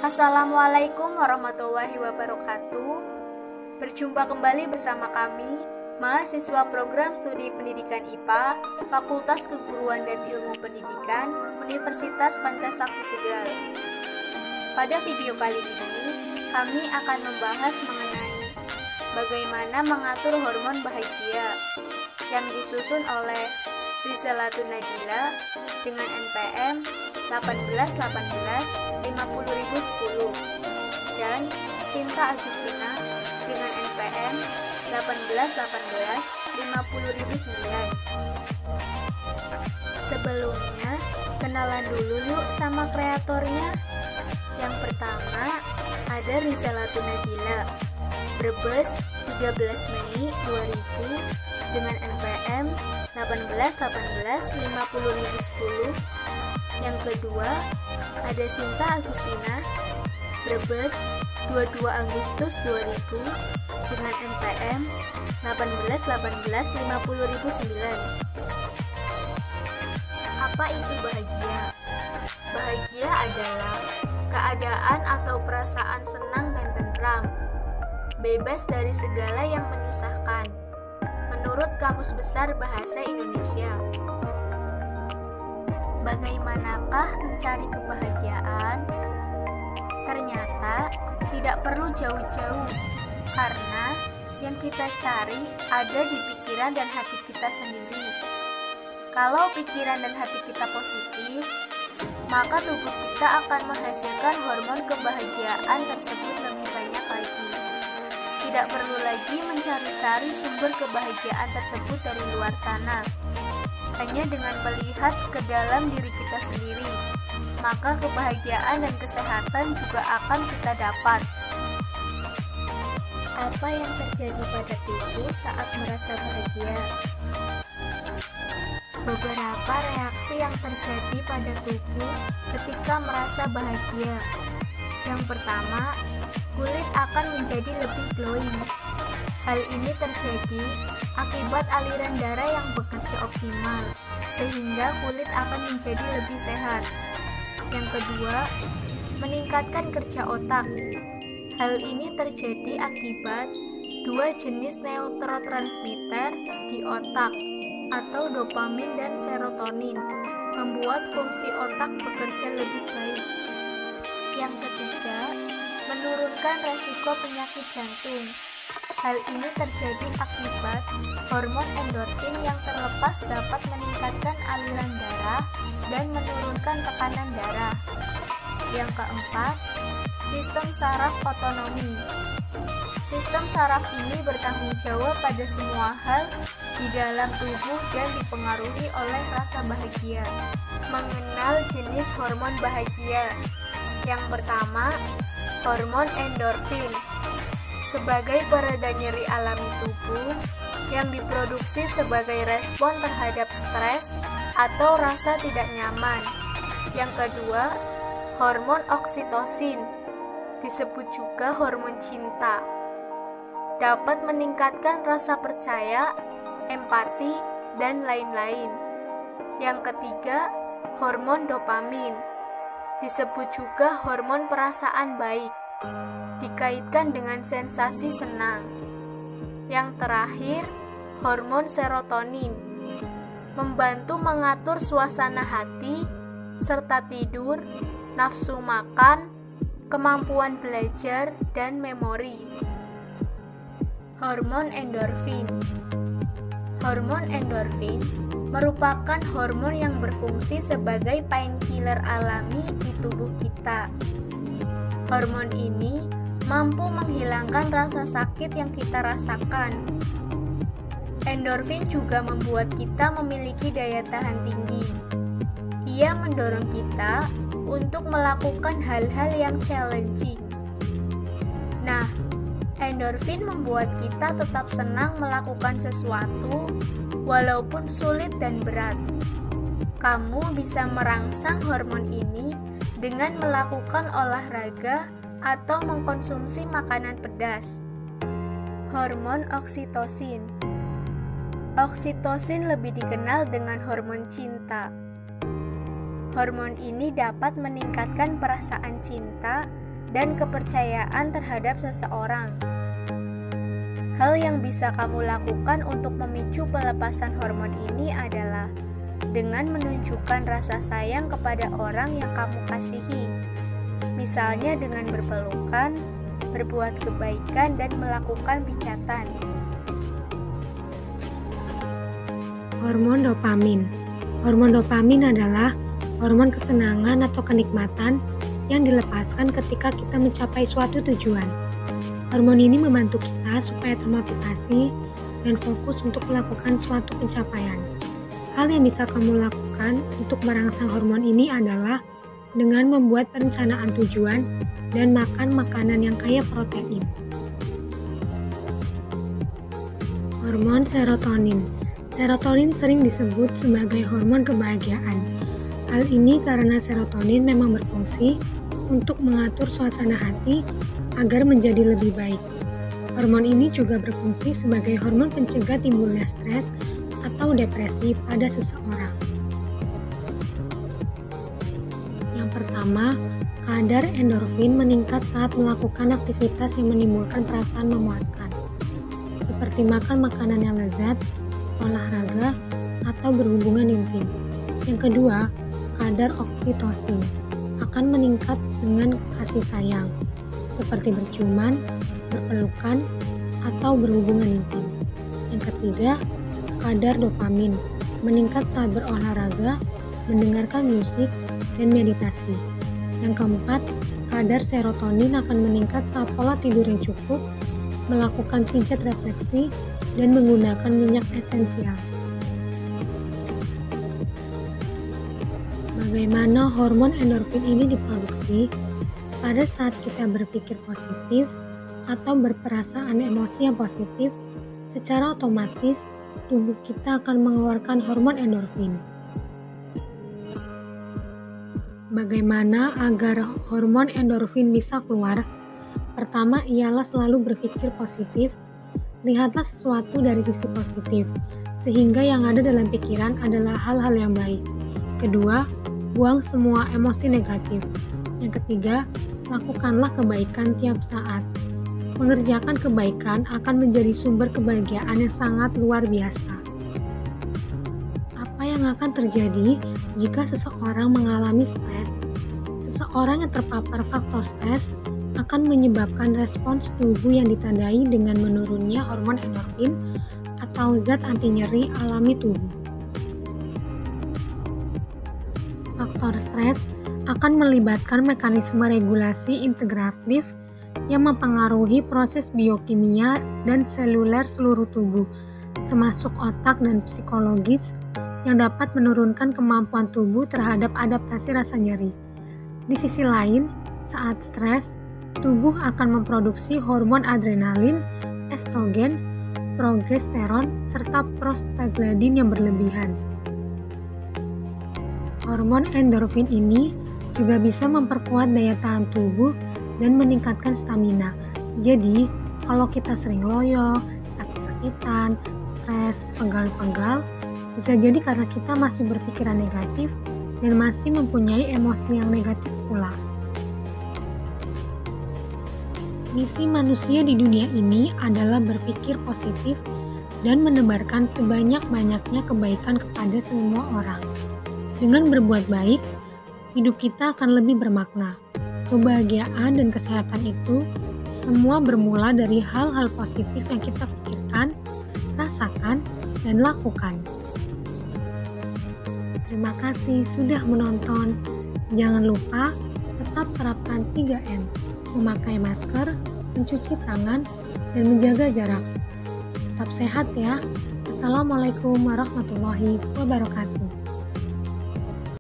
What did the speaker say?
Assalamualaikum warahmatullahi wabarakatuh. Berjumpa kembali bersama kami, mahasiswa program studi pendidikan IPA, Fakultas Keguruan dan Ilmu Pendidikan, Universitas Pancasakti Tegal. Pada video kali ini, kami akan membahas mengenai bagaimana mengatur hormon bahagia yang disusun oleh Rizalatul Nadila dengan NPM 1818-50010 dan Sinta Agustina dengan NPM 1818-50009. Sebelumnya, kenalan dulu yuk sama kreatornya. Yang pertama, ada Rizalatul Nadila, Brebes 13 Mei 2000 dengan NPM 1818-50010. Yang kedua, ada Sinta Agustina, Brebes 22 Agustus 2000 dengan NPM 1818-50009. Apa itu bahagia? Bahagia adalah keadaan atau perasaan senang dan tentram, bebas dari segala yang menyusahkan, menurut Kamus Besar Bahasa Indonesia. Bagaimanakah mencari kebahagiaan? Ternyata tidak perlu jauh-jauh, karena yang kita cari ada di pikiran dan hati kita sendiri. Kalau pikiran dan hati kita positif, maka tubuh kita akan menghasilkan hormon kebahagiaan tersebut lebih banyak lagi. Tidak perlu lagi mencari-cari sumber kebahagiaan tersebut dari luar sana. Hanya dengan melihat ke dalam diri kita sendiri, maka kebahagiaan dan kesehatan juga akan kita dapat. Apa yang terjadi pada tubuh saat merasa bahagia? Beberapa reaksi yang terjadi pada tubuh ketika merasa bahagia. Yang pertama, kulit akan menjadi lebih glowing. Hal ini terjadi akibat aliran darah yang bekerja optimal, sehingga kulit akan menjadi lebih sehat. Yang kedua, meningkatkan kerja otak. Hal ini terjadi akibat dua jenis neurotransmitter di otak, atau dopamin dan serotonin, membuat fungsi otak bekerja lebih baik. Yang ketiga, menurunkan resiko penyakit jantung. Hal ini terjadi akibat hormon endorfin yang terlepas dapat meningkatkan aliran darah dan menurunkan tekanan darah. Yang keempat, sistem saraf otonomi. Sistem saraf ini bertanggung jawab pada semua hal di dalam tubuh dan dipengaruhi oleh rasa bahagia. Mengenal jenis hormon bahagia. Yang pertama, hormon endorfin. Sebagai pereda nyeri alami tubuh yang diproduksi sebagai respon terhadap stres atau rasa tidak nyaman. Yang kedua, hormon oksitosin, disebut juga hormon cinta, dapat meningkatkan rasa percaya, empati, dan lain-lain. Yang ketiga, hormon dopamin, disebut juga hormon perasaan baik, dikaitkan dengan sensasi senang. Yang terakhir, hormon serotonin, membantu mengatur suasana hati, serta tidur, nafsu makan, kemampuan belajar, dan memori. Hormon endorfin. Hormon endorfin merupakan hormon yang berfungsi sebagai painkiller alami di tubuh kita. Hormon ini mampu menghilangkan rasa sakit yang kita rasakan. Endorfin juga membuat kita memiliki daya tahan tinggi. Ia mendorong kita untuk melakukan hal-hal yang challenging. Nah, endorfin membuat kita tetap senang melakukan sesuatu walaupun sulit dan berat. Kamu bisa merangsang hormon ini dengan melakukan olahraga atau mengkonsumsi makanan pedas. Hormon oksitosin. Oksitosin lebih dikenal dengan hormon cinta. Hormon ini dapat meningkatkan perasaan cinta dan kepercayaan terhadap seseorang. Hal yang bisa kamu lakukan untuk memicu pelepasan hormon ini adalah dengan menunjukkan rasa sayang kepada orang yang kamu kasihi. Misalnya dengan berpelukan, berbuat kebaikan, dan melakukan pijatan. Hormon dopamin. Hormon dopamin adalah hormon kesenangan atau kenikmatan yang dilepaskan ketika kita mencapai suatu tujuan. Hormon ini membantu kita supaya termotivasi dan fokus untuk melakukan suatu pencapaian. Hal yang bisa kamu lakukan untuk merangsang hormon ini adalah dengan membuat perencanaan tujuan dan makan makanan yang kaya protein. Hormon serotonin. Serotonin sering disebut sebagai hormon kebahagiaan. Hal ini karena serotonin memang berfungsi untuk mengatur suasana hati agar menjadi lebih baik. Hormon ini juga berfungsi sebagai hormon pencegah timbulnya stres atau depresi pada seseorang. Yang pertama, kadar endorfin meningkat saat melakukan aktivitas yang menimbulkan perasaan memuaskan, seperti makan makanan yang lezat, olahraga, atau berhubungan intim. Yang kedua, kadar oksitosin akan meningkat dengan kasih sayang, seperti berciuman, berpelukan, atau berhubungan intim. Yang ketiga, kadar dopamin meningkat saat berolahraga, mendengarkan musik, dan meditasi. Yang keempat, kadar serotonin akan meningkat saat pola tidur yang cukup, melakukan pijat refleksi, dan menggunakan minyak esensial. Bagaimana hormon endorfin ini diproduksi? Pada saat kita berpikir positif atau berperasaan emosi yang positif, secara otomatis tubuh kita akan mengeluarkan hormon endorfin. Bagaimana agar hormon endorfin bisa keluar? Pertama ialah selalu berpikir positif. Lihatlah sesuatu dari sisi positif, sehingga yang ada dalam pikiran adalah hal-hal yang baik. Kedua, buang semua emosi negatif. Yang ketiga, lakukanlah kebaikan tiap saat. Mengerjakan kebaikan akan menjadi sumber kebahagiaan yang sangat luar biasa. Apa yang akan terjadi jika seseorang mengalami stres? Seseorang yang terpapar faktor stres akan menyebabkan respons tubuh yang ditandai dengan menurunnya hormon endorfin atau zat anti nyeri alami tubuh. Faktor stres akan melibatkan mekanisme regulasi integratif yang mempengaruhi proses biokimia dan seluler seluruh tubuh, termasuk otak dan psikologis, yang dapat menurunkan kemampuan tubuh terhadap adaptasi rasa nyeri. Di sisi lain, saat stres, tubuh akan memproduksi hormon adrenalin, estrogen, progesteron, serta prostaglandin yang berlebihan. Hormon endorfin ini juga bisa memperkuat daya tahan tubuh dan meningkatkan stamina. Jadi, kalau kita sering loyo, sakit-sakitan, stres, pegal-pegal, bisa jadi karena kita masih berpikiran negatif dan masih mempunyai emosi yang negatif pula. Misi manusia di dunia ini adalah berpikir positif dan menebarkan sebanyak-banyaknya kebaikan kepada semua orang. Dengan berbuat baik, hidup kita akan lebih bermakna. Kebahagiaan dan kesehatan itu semua bermula dari hal-hal positif yang kita pikirkan, rasakan, dan lakukan. Terima kasih sudah menonton. Jangan lupa tetap terapkan 3M. Memakai masker, mencuci tangan, dan menjaga jarak. Tetap sehat ya. Assalamualaikum warahmatullahi wabarakatuh.